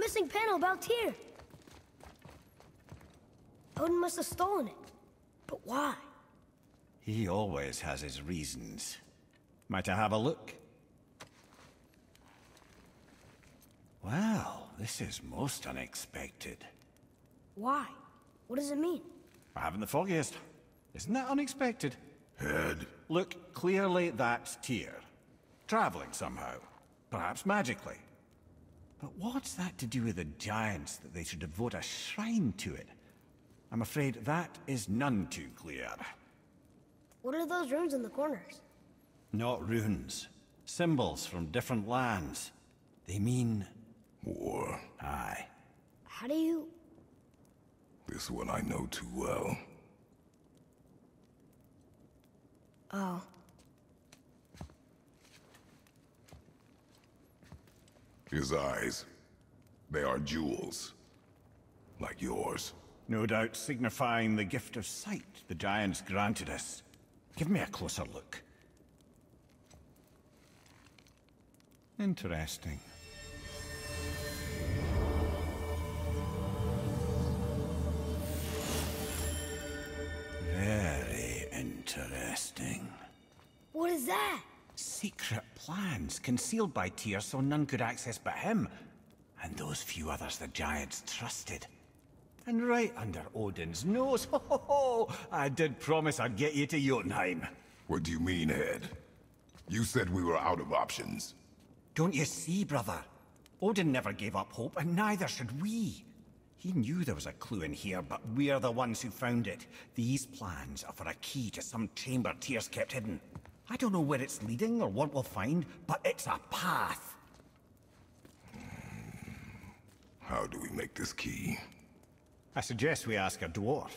missing panel about Tyr. Odin must have stolen it. But why? He always has his reasons. Might I have a look? Well, this is most unexpected. Why? What does it mean? I haven't the foggiest. Isn't that unexpected? Head. Look, clearly that's Tyr. Traveling somehow. Perhaps magically. But what's that to do with the giants that they should devote a shrine to it? I'm afraid that is none too clear. What are those runes in the corners? Not runes. Symbols from different lands. They mean... War. Aye. How do you... This one I know too well. Oh. His eyes. They are jewels. Like yours. No doubt signifying the gift of sight the giants granted us. Give me a closer look. Interesting. Very interesting. What is that? Secret plans concealed by Tyr so none could access but him, and those few others the giants trusted. And right under Odin's nose, ho ho ho! I did promise I'd get you to Jotunheim. What do you mean, Head? You said we were out of options. Don't you see, brother? Odin never gave up hope, and neither should we. He knew there was a clue in here, but we're the ones who found it. These plans are for a key to some chamber Tyr's kept hidden. I don't know where it's leading or what we'll find, but it's a path. How do we make this key? I suggest we ask a dwarf.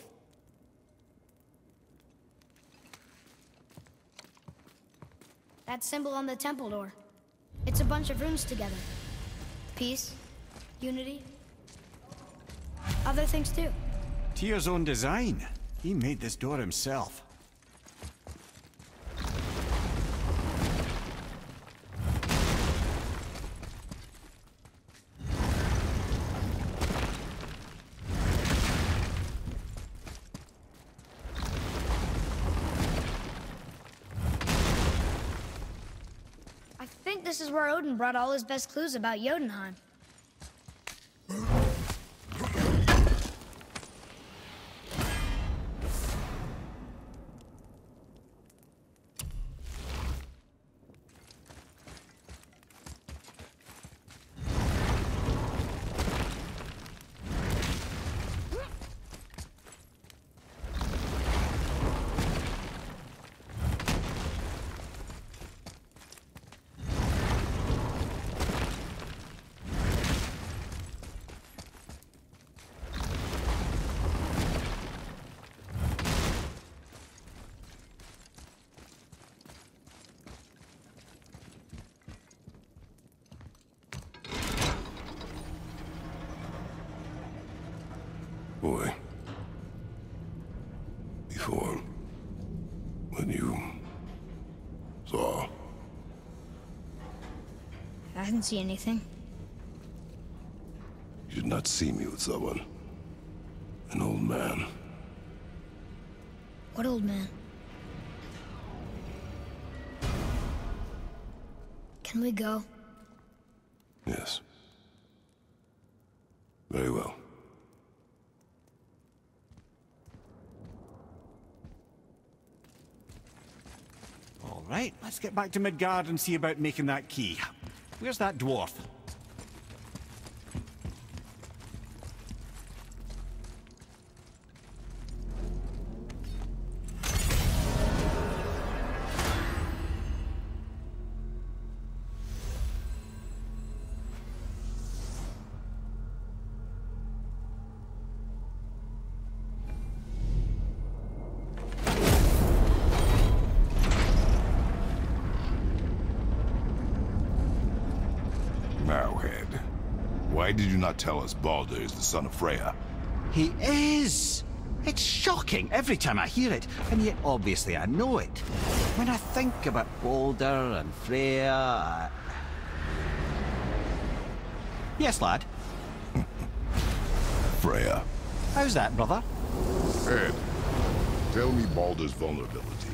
That symbol on the temple door. It's a bunch of runes together. Peace, unity, other things too. Tyr's own design. He made this door himself. I think this is where Odin brought all his best clues about Jotunheim. Boy. Before... when you... saw... I didn't see anything. You did not see me with someone. An old man. What old man? Can we go? Yes. Very well. All right, let's get back to Midgard and see about making that key. Where's that dwarf? Now, Head. Why did you not tell us Baldur is the son of Freya? He is! It's shocking every time I hear it, and yet obviously I know it. When I think about Baldur and Freya... Yes, lad? Freya. How's that, brother? Ed, tell me Baldur's vulnerability.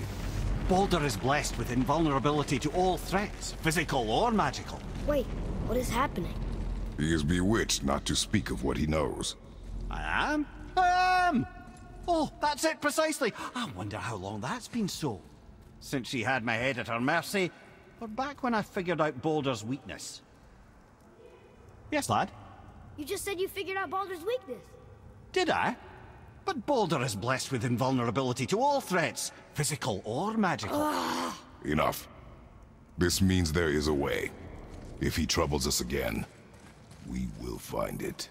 Baldur is blessed with invulnerability to all threats, physical or magical. Wait, what is happening? He is bewitched not to speak of what he knows. I am? I am! Oh, that's it precisely. I wonder how long that's been so. Since she had my head at her mercy, or back when I figured out Baldur's weakness. Yes, lad? You just said you figured out Baldur's weakness. Did I? But Baldur is blessed with invulnerability to all threats, physical or magical. Enough. This means there is a way. If he troubles us again, we will find it.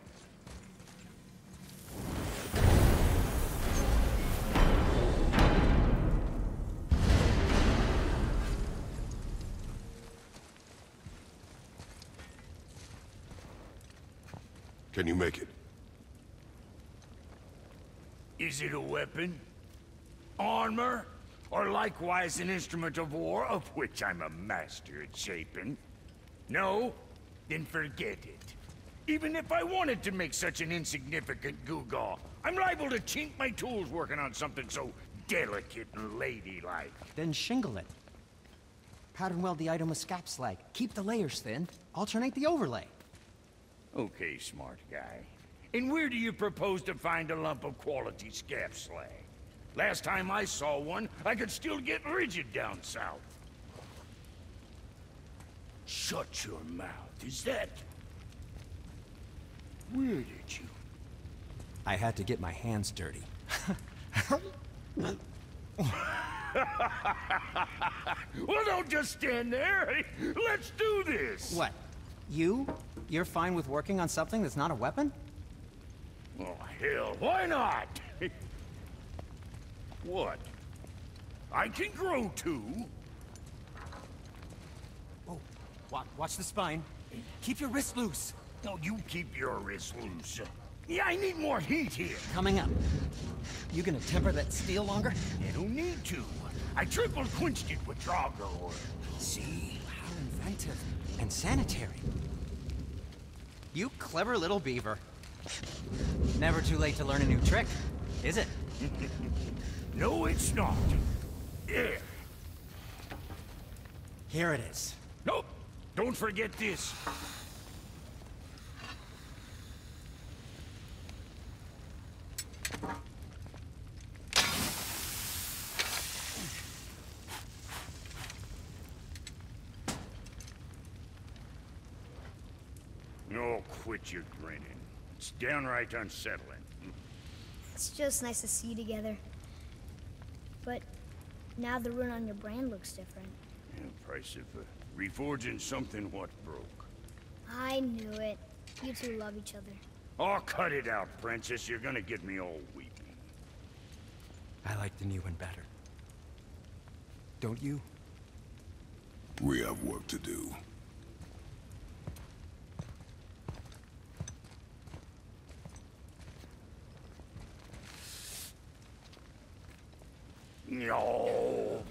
Can you make it? Is it a weapon? Armor? Or likewise an instrument of war, of which I'm a master at shaping? No? Then forget it. Even if I wanted to make such an insignificant gewgaw, I'm liable to chink my tools working on something so delicate and ladylike. Then shingle it. Pattern weld the item with scap slag. Keep the layers thin. Alternate the overlay. Okay, smart guy. And where do you propose to find a lump of quality scap slag? Last time I saw one, I could still get rigid down south. Shut your mouth, is that... Where did you... I had to get my hands dirty. Well, don't just stand there. Let's do this. What? You're fine with working on something that's not a weapon? Oh, hell, why not? What? I can grow too. Oh, watch the spine. Keep your wrist loose. No, you keep your wrist loose. Yeah, I need more heat here. Coming up. You gonna temper that steel longer? You don't need to. I triple quenched it with Drago. See? How inventive. And sanitary. You clever little beaver. Never too late to learn a new trick, is it? No, it's not. Yeah. Here it is. Nope. Don't forget this. Oh, quit your grinning. It's downright unsettling. It's just nice to see you together. But now the rune on your brand looks different. Yeah, price of reforging something what broke. I knew it. You two love each other. Oh, cut it out, Princess. You're gonna get me all weepy. I like the new one better. Don't you? We have work to do. No.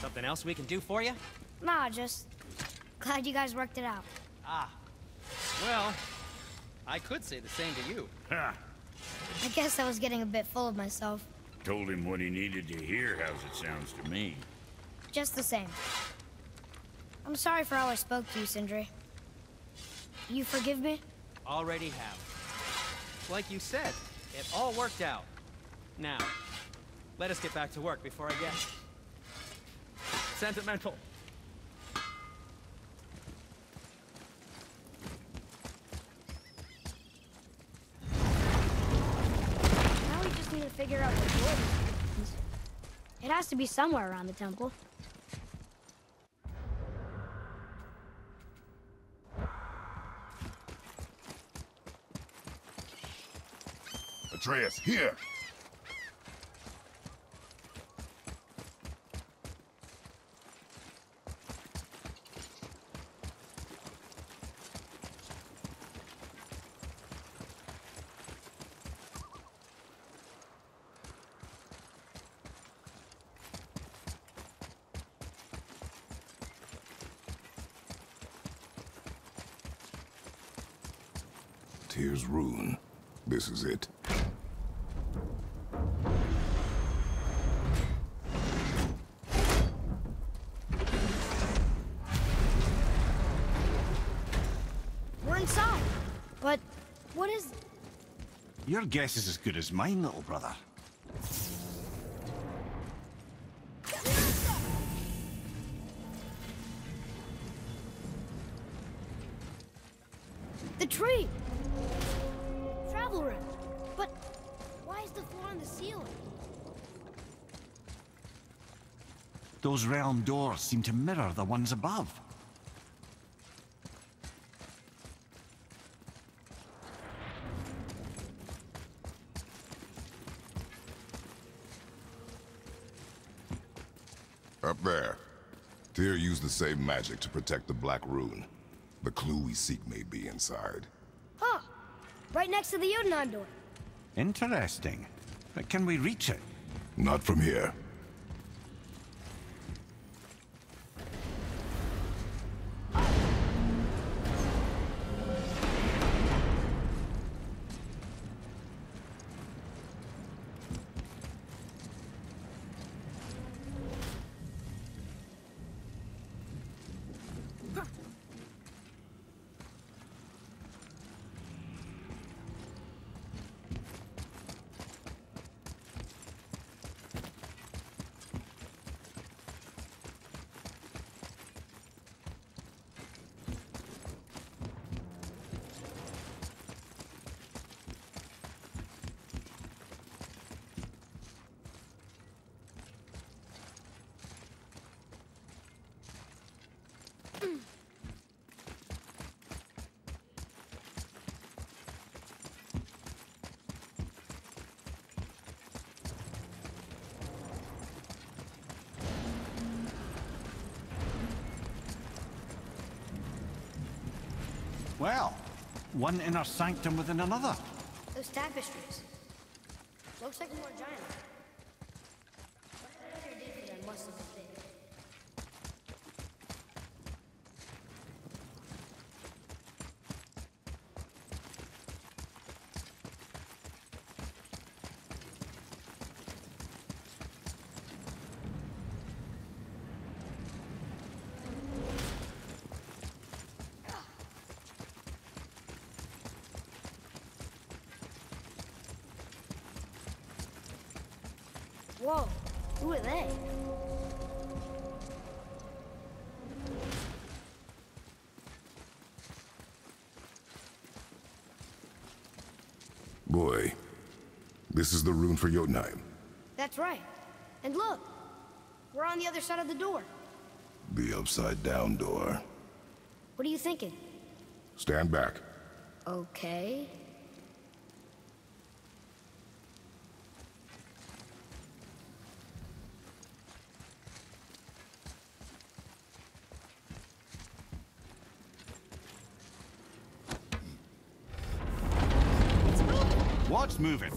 Something else we can do for you? Nah, just glad you guys worked it out. Ah. Well, I could say the same to you. Ha. I guess I was getting a bit full of myself. Told him what he needed to hear, how's it sounds to me. Just the same. I'm sorry for how I spoke to you, Sindri. You forgive me? Already have. Like you said, it all worked out. Now, let us get back to work before I get sentimental. Now we just need to figure out where Jordan is. It has to be somewhere around the temple. Atreus, here! Tyr's rune. This is it. We're inside. But what is... Your guess is as good as mine, little brother. The tree! Travel room. But why is the floor on the ceiling? Those realm doors seem to mirror the ones above. Up there. Tyr used the same magic to protect the Black Rune. The clue we seek may be inside. Huh. Right next to the Jotunheim door. Interesting. But can we reach it? Not from here. Well, one inner sanctum within another. Those tapestries. Looks like more giant. Whatever did for them must have been big. Whoa, who are they? Boy, this is the rune for Jotunheim. That's right. And look, we're on the other side of the door. The upside-down door. What are you thinking? Stand back. Okay. What's moving?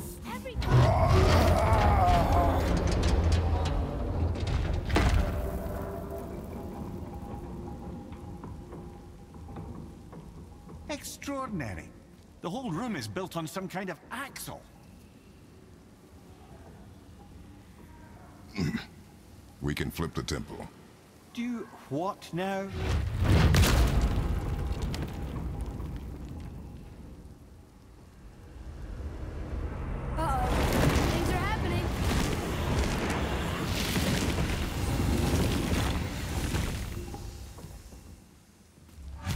Extraordinary. The whole room is built on some kind of axle. We can flip the temple. Do what now? Uh-oh. Things are happening.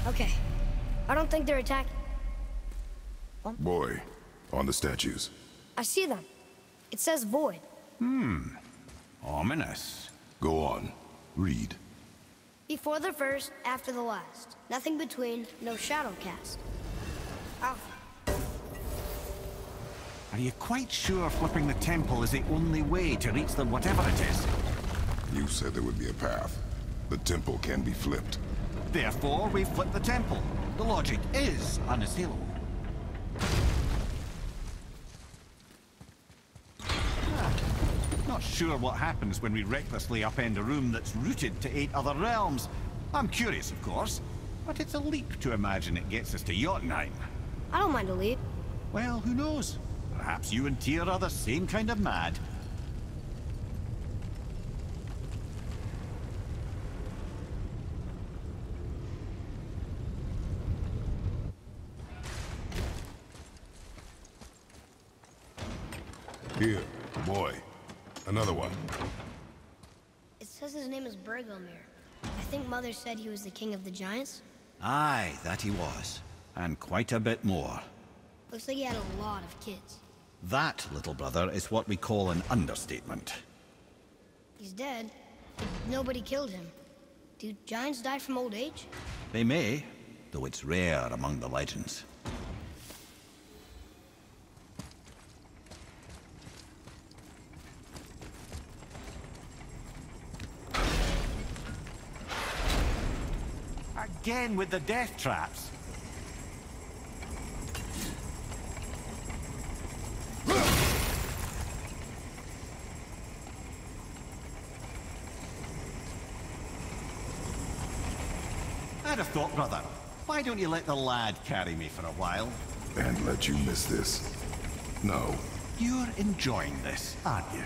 Okay. I don't think they're attacking. Boy, on the statues. I see them. It says void. Ominous. Go on. Read. Before the first, after the last. Nothing between, no shadow cast. Alpha. Are you quite sure flipping the temple is the only way to reach them, whatever it is? You said there would be a path. The temple can be flipped. Therefore, we flip the temple. The logic is unassailable. Not sure what happens when we recklessly upend a room that's rooted to 8 other realms. I'm curious, of course, but it's a leap to imagine it gets us to Jotunheim. I don't mind to leave. Well, who knows? Perhaps you and Tyr are the same kind of mad. Here, boy. Another one. It says his name is Bergelmir. I think Mother said he was the king of the giants. Aye, that he was. And quite a bit more. Looks like he had a lot of kids. That, little brother, is what we call an understatement. He's dead, but nobody killed him. Do giants die from old age? They may, though it's rare among the legends. Again with the death traps. I'd have thought, brother, why don't you let the lad carry me for a while? And let you miss this. No. You're enjoying this, aren't you?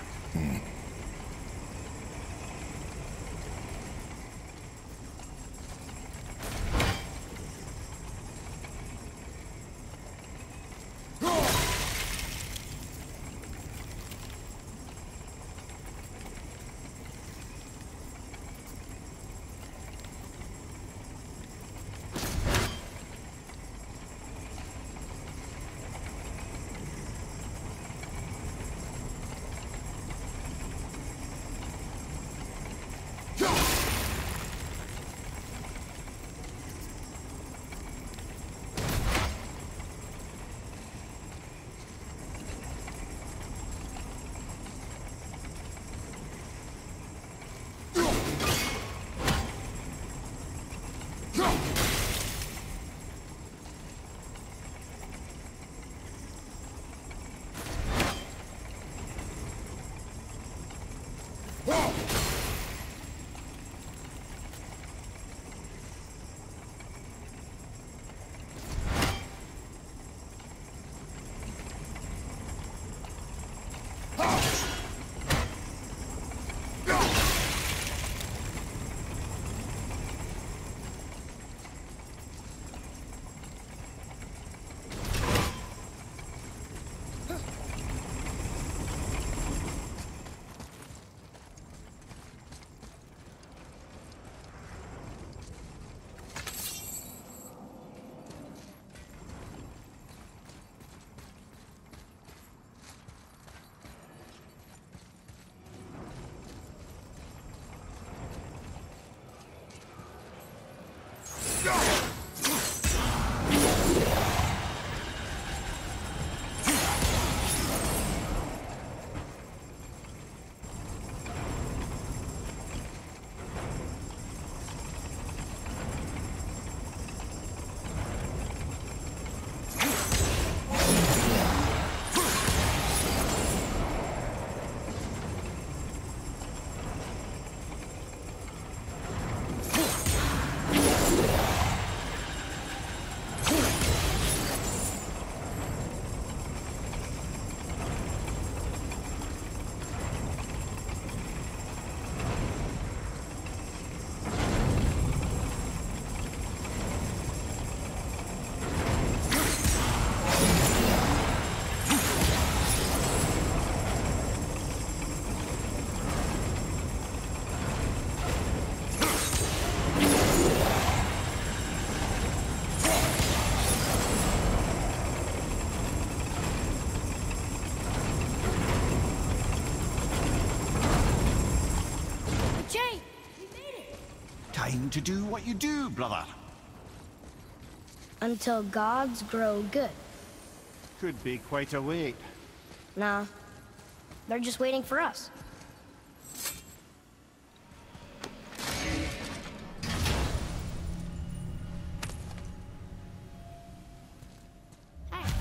Time to do what you do, brother. Until gods grow good. Could be quite a wait. Nah, they're just waiting for us. Hey,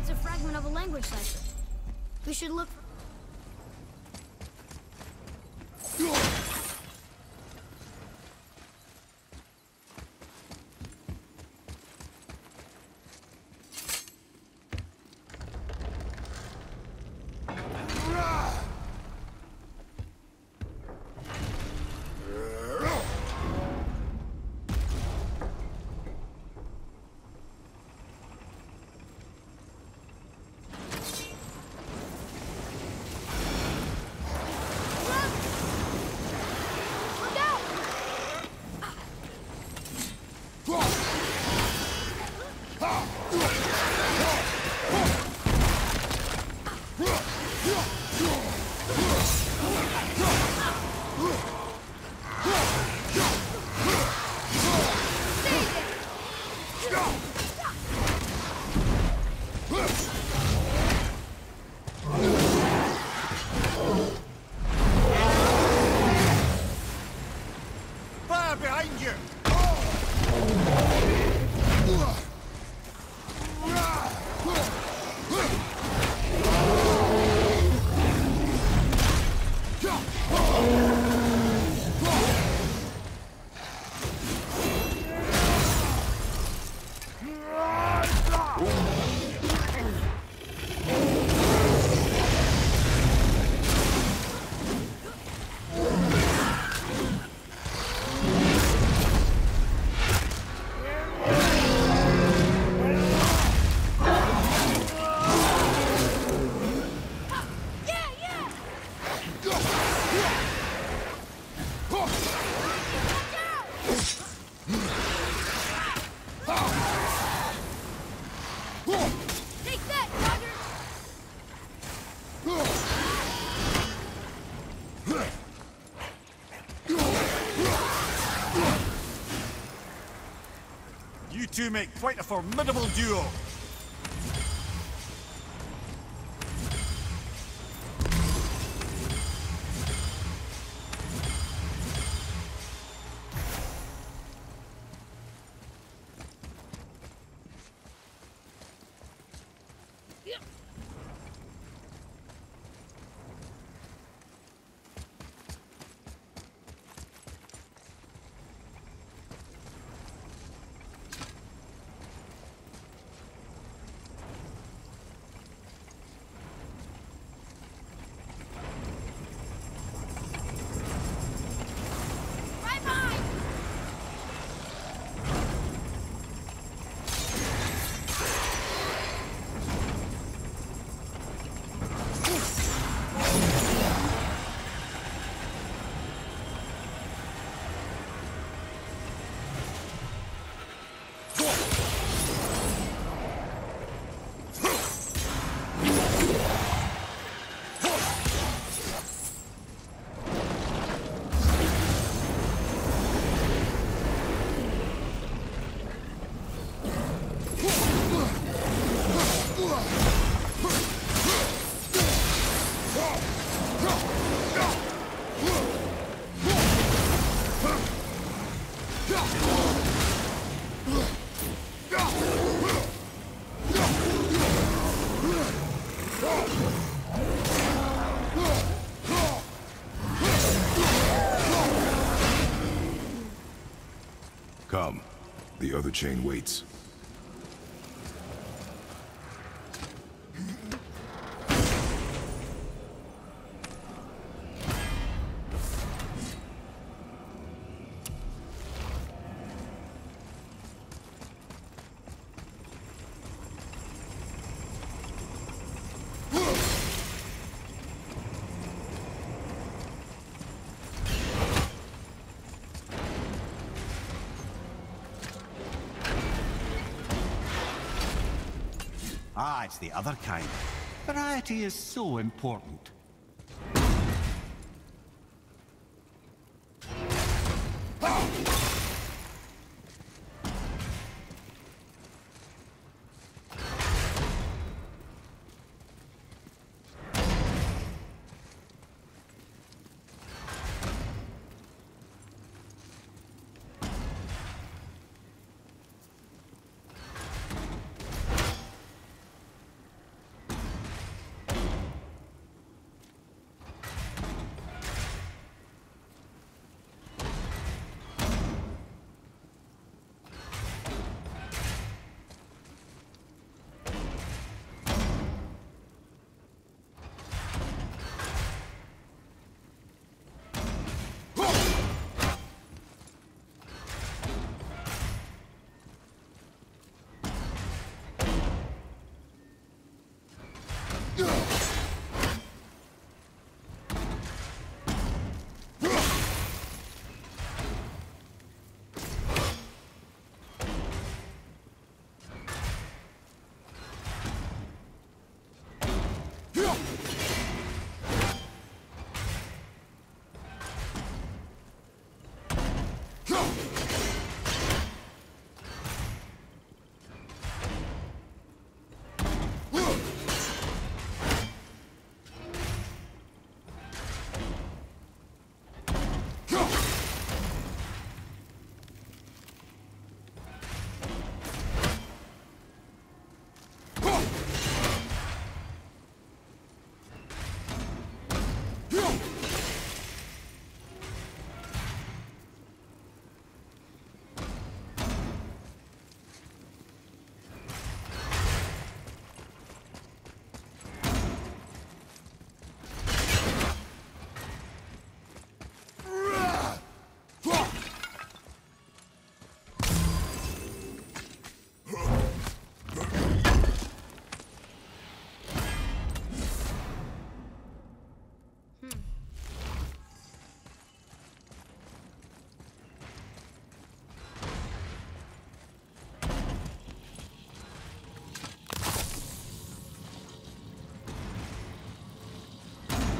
it's a fragment of a language cipher. We should look. fire behind you! You two make quite a formidable duo. Come. The other chain waits. Ah, it's the other kind. Variety is so important.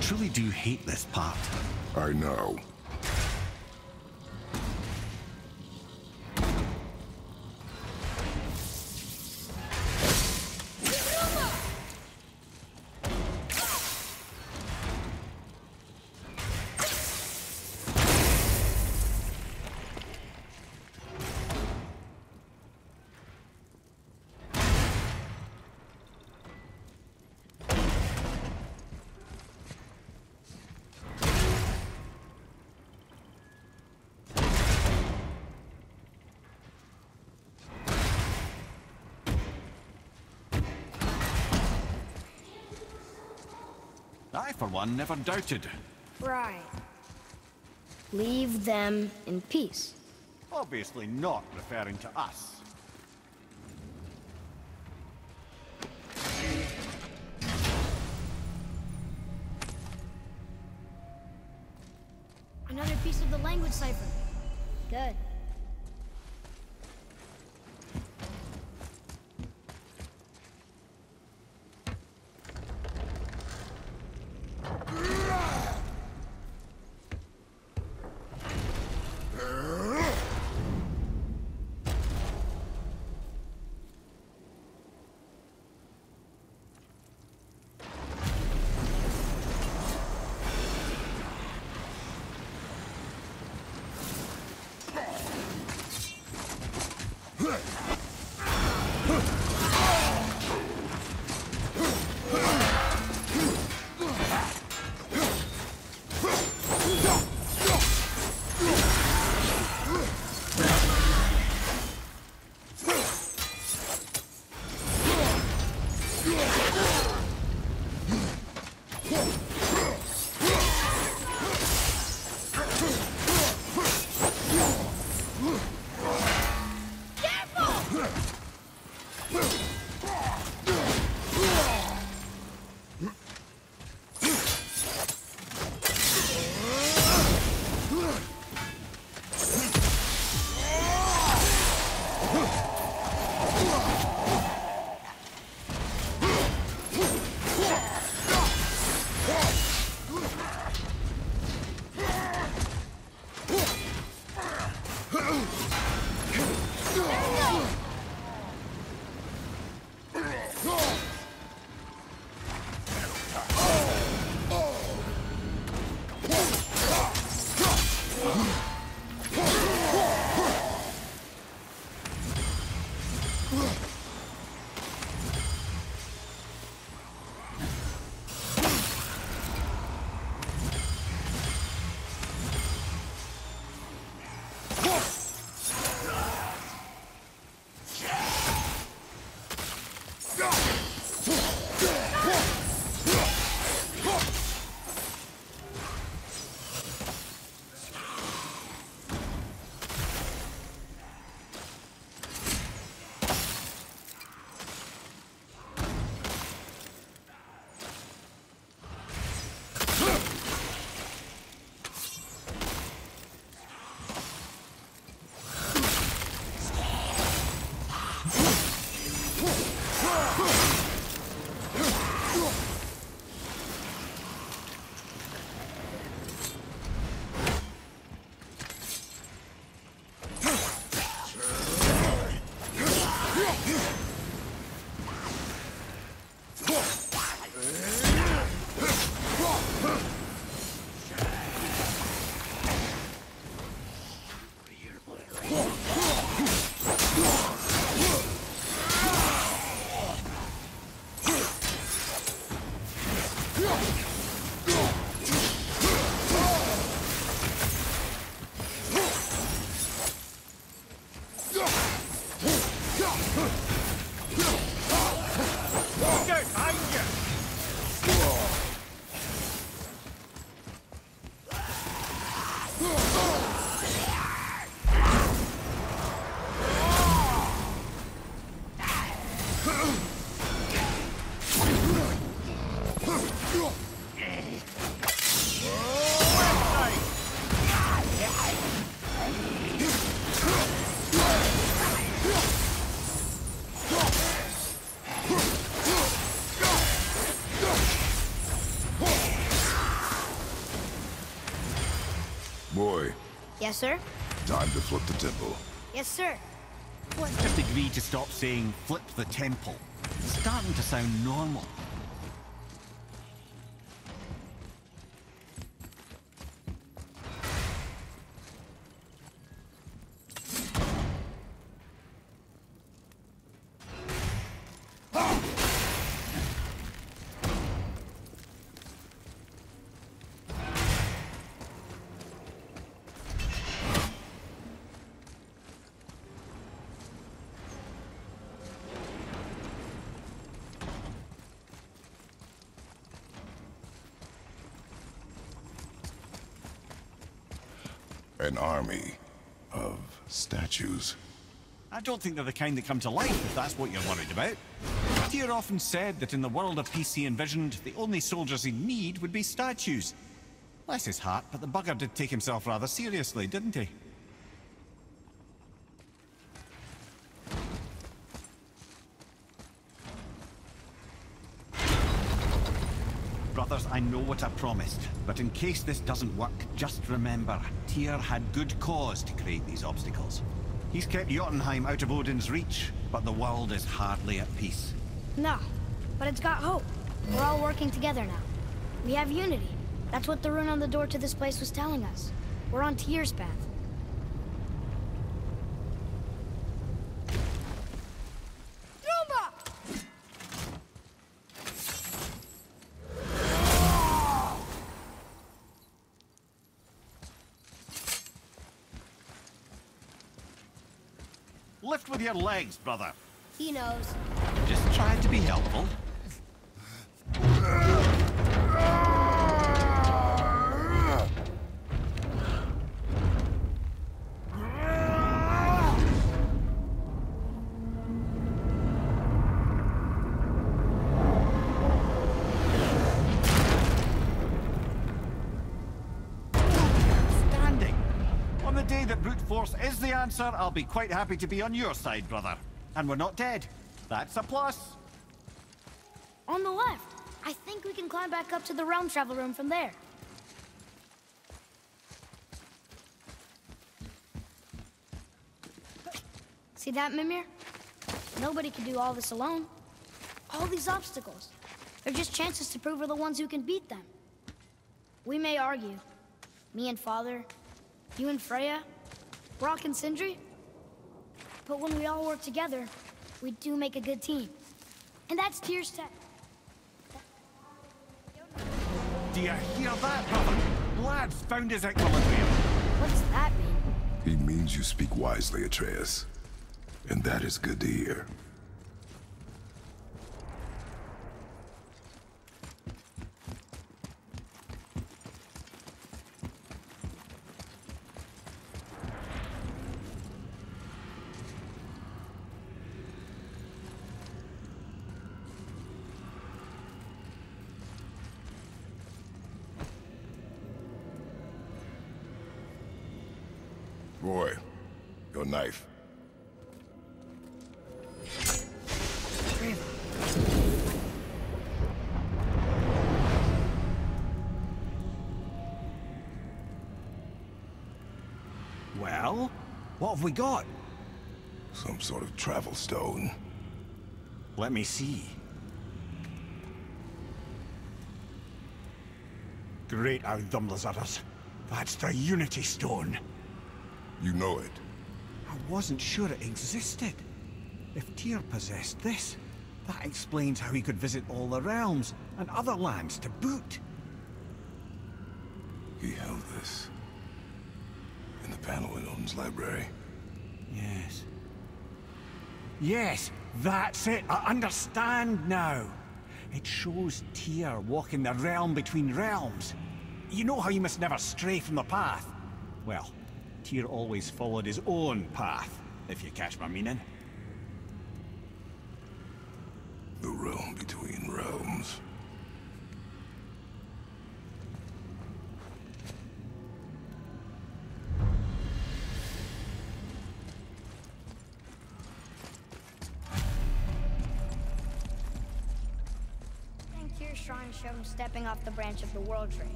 truly do hate this part. I know. I, for one, never doubted. Right. Leave them in peace. Obviously not referring to us. Another piece of the language cipher. Good. Yes, sir? Time to flip the temple. Yes, sir. Let's just agree to stop saying flip the temple. It's starting to sound normal. An army of statues. I don't think they're the kind that come to life, if that's what you're worried about. Tyr often said that in the world of peace he envisioned, the only soldiers he'd need would be statues. Bless his heart, but the bugger did take himself rather seriously, didn't he? Brothers, I know what I promised, but in case this doesn't work, just remember, Tyr had good cause to create these obstacles. He's kept Jotunheim out of Odin's reach, but the world is hardly at peace. No, but it's got hope. We're all working together now. We have unity. That's what the rune on the door to this place was telling us. We're on Tyr's path. Lift with your legs, brother. He knows. Just trying to be helpful. On the day that brute force is the answer, I'll be quite happy to be on your side, brother. And we're not dead. That's a plus. On the left. I think we can climb back up to the realm travel room from there. See that, Mimir? Nobody can do all this alone. All these obstacles. They're just chances to prove we're the ones who can beat them. We may argue. Me and Father, you and Freya, Brock and Sindri. But when we all work together, we do make a good team. And that's Tyr's tech. Do you hear that, brother? Lad's found his equilibrium. What's that mean? He means you speak wisely, Atreus. And that is good to hear. Boy, your knife. Well, what have we got? Some sort of travel stone. Let me see. Great Audumlazaras. That's the Unity Stone. You know it. I wasn't sure it existed. If Tyr possessed this, that explains how he could visit all the realms and other lands to boot. He held this in the panel in Odin's library. Yes. Yes, that's it. I understand now. It shows Tyr walking the realm between realms. You know how you must never stray from the path? Well, Tyr always followed his own path, if you catch my meaning. The realm between realms. Tyr's shrine showed him stepping off the branch of the World Tree.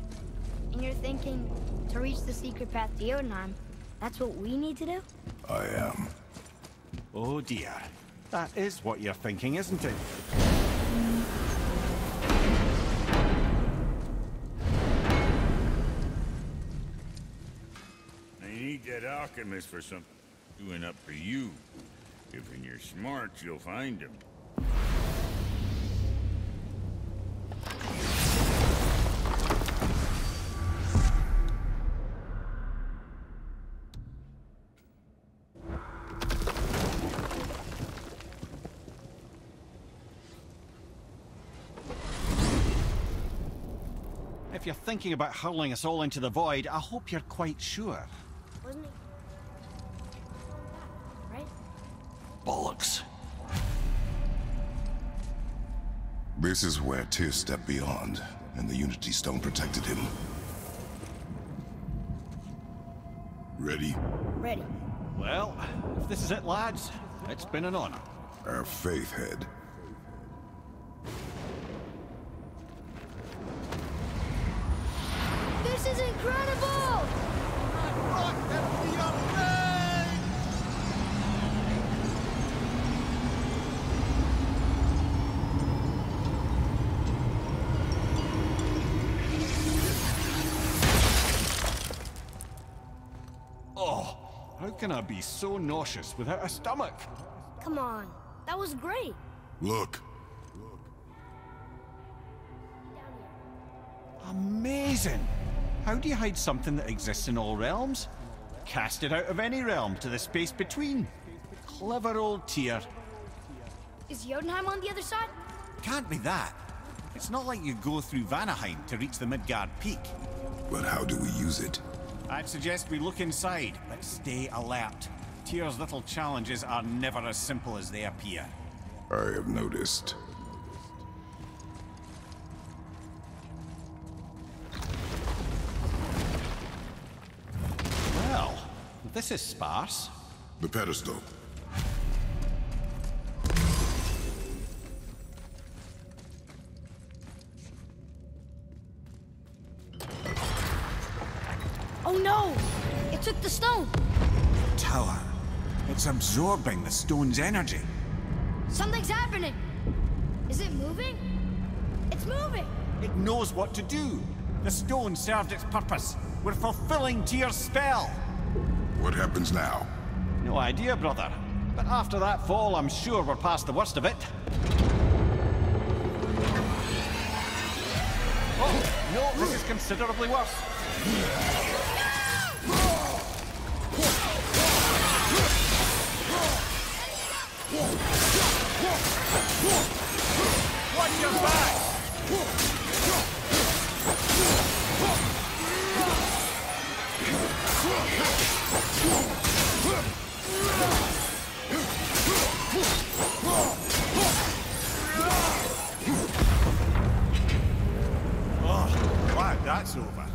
And you're thinking, to reach the secret path to Jotunheim, That's what we need to do? I am. Oh dear. That is what you're thinking, isn't it? I need that alchemist for something doing up for you. If when you're smart, you'll find him. If you're thinking about hurling us all into the void, I hope you're quite sure. Wasn't it? Right? Bollocks. This is where Tyr stepped beyond, and the Unity Stone protected him. Ready? Ready. Well, if this is it, lads, it's been an honor. Our faith head. This is incredible! Oh, how can I be so nauseous without a stomach? Come on, that was great. Look. Amazing! How do you hide something that exists in all realms? Cast it out of any realm to the space between. Clever old Tyr. Is Jotunheim on the other side? Can't be that. It's not like you go through Vanaheim to reach the Midgard Peak. But how do we use it? I'd suggest we look inside, but stay alert. Tyr's little challenges are never as simple as they appear. I have noticed. Well, this is sparse. The pedestal. Oh no! It took the stone! Tower. It's absorbing the stone's energy. Something's happening! Is it moving? It's moving! It knows what to do. The stone served its purpose. We're fulfilling Tyr's spell. What happens now? No idea, brother. But after that fall, I'm sure we're past the worst of it. Oh, no, this is considerably worse. Watch your back! Oh, glad that's over.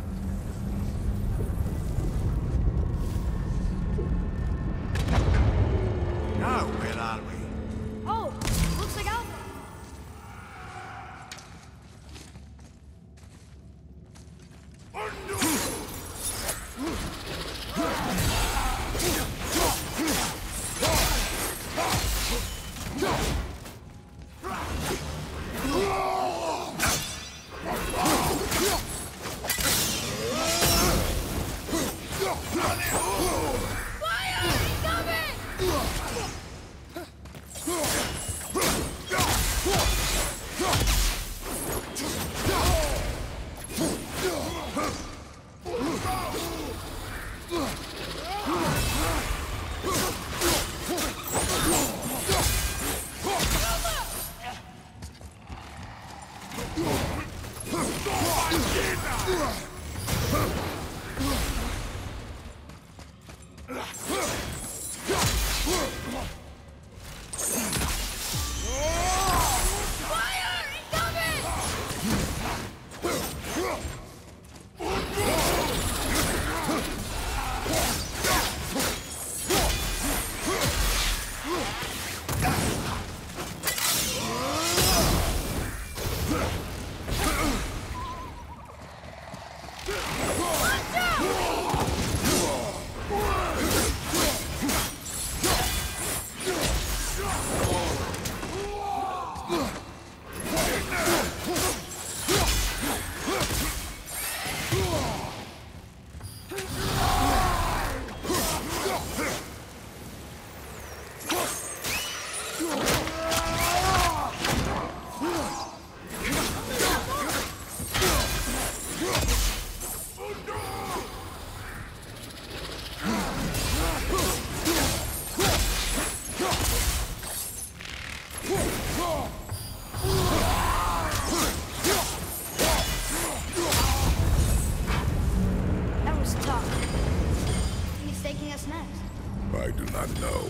not know.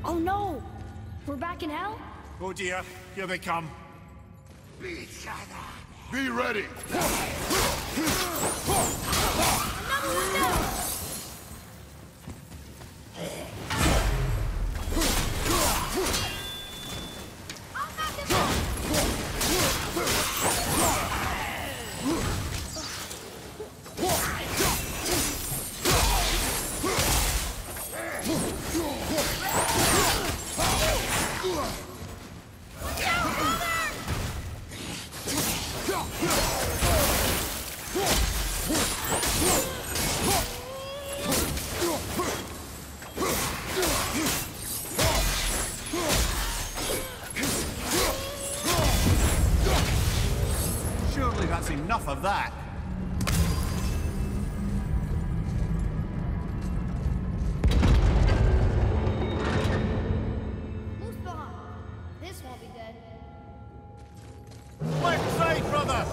Oh no! We're back in hell? Oh dear, here they come. Be ready! Another one down! I'll knock him out! Surely that's enough of that. Mustafa, this won't be good. Left side, brother!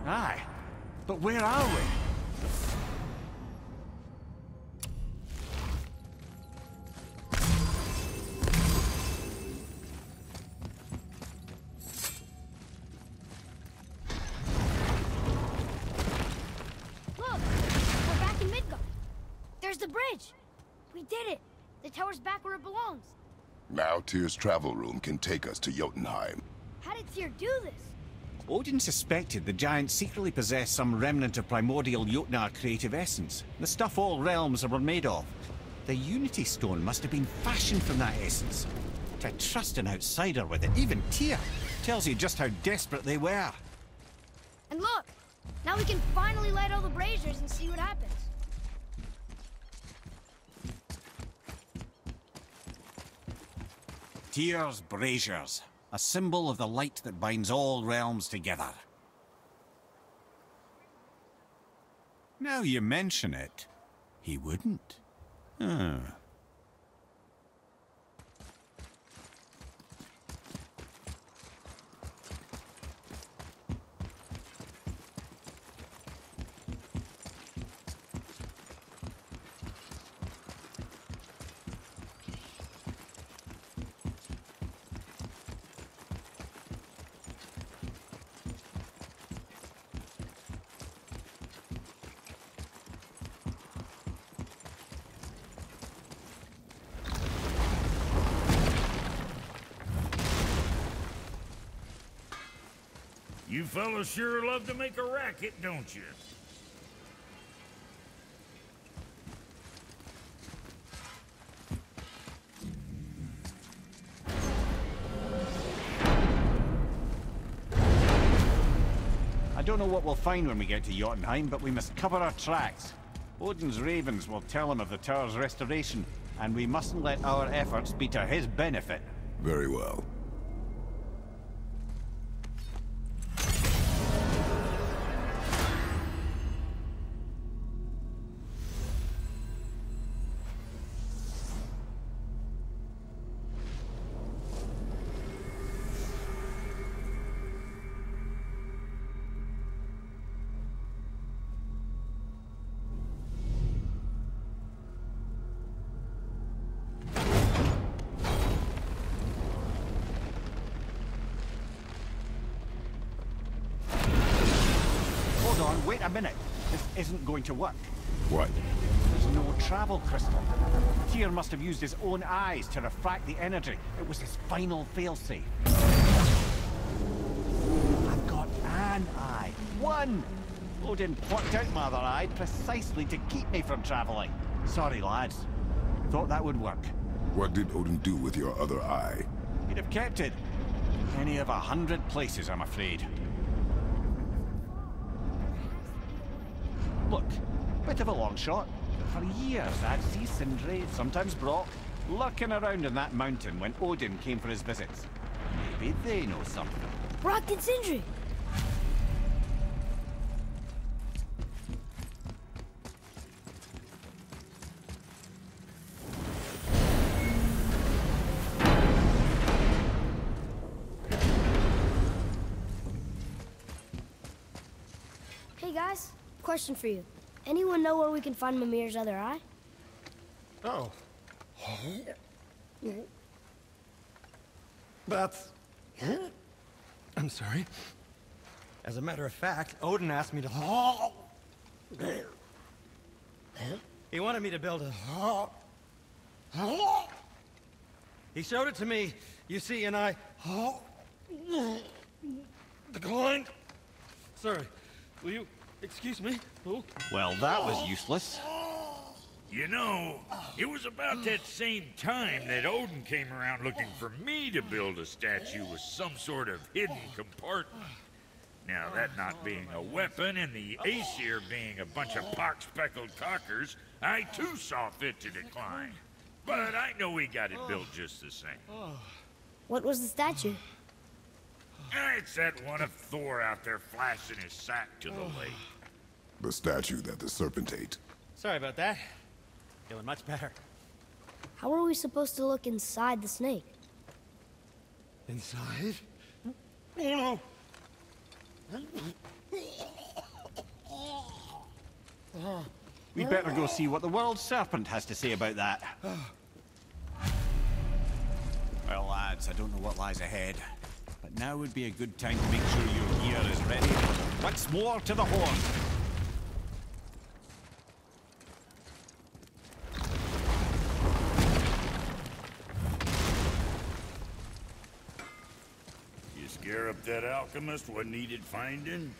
Aye, but where are we? Look! We're back in Midgard. There's the bridge! We did it! The tower's back where it belongs. Now Tyr's travel room can take us to Jotunheim. How did Tyr do this? Odin suspected the giants secretly possessed some remnant of primordial Jotnar creative essence, the stuff all realms were made of. The Unity Stone must have been fashioned from that essence. To trust an outsider with it, even Tyr, tells you just how desperate they were. And look! Now we can finally light all the braziers and see what happens. Tyr's braziers, a symbol of the light that binds all realms together. Now you mention it, he wouldn't. Huh. You fellas sure love to make a racket, don't you? I don't know what we'll find when we get to Jotunheim, but we must cover our tracks. Odin's ravens will tell him of the tower's restoration, and we mustn't let our efforts be to his benefit. Very well. wait a minute. This isn't going to work. What? There's no travel crystal. Tyr must have used his own eyes to refract the energy. It was his final failsafe. I've got an eye. One! Odin plucked out my other eye precisely to keep me from traveling. Sorry, lads. Thought that would work. What did Odin do with your other eye? He'd have kept it. Any of 100 places, I'm afraid. Look, bit of a long shot. For years, I'd see Sindri, sometimes Brock, lurking around in that mountain when Odin came for his visits. Maybe they know something. Brock and Sindri! Hey guys, question for you. Anyone know where we can find Mimir's other eye? Oh. That's... I'm sorry. As a matter of fact, Odin asked me to... He wanted me to build a... He showed it to me, you see, and I... declined. Sorry, will you excuse me? Oh. Well, that was useless. You know, it was about that same time that Odin came around looking for me to build a statue with some sort of hidden compartment. Now, that not being a weapon and the Aesir being a bunch of pock-speckled cockers, I too saw fit to decline. But I know we got it built just the same. What was the statue? It's that one of Thor out there flashing his sack to the lake. The statue that the serpent ate. Sorry about that. Feeling much better. How are we supposed to look inside the snake? Inside? Oh no! We'd better go see what the world serpent has to say about that. Well, lads, I don't know what lies ahead, but now would be a good time to make sure your gear is ready. Once more to the horn. You scare up that alchemist what needed finding?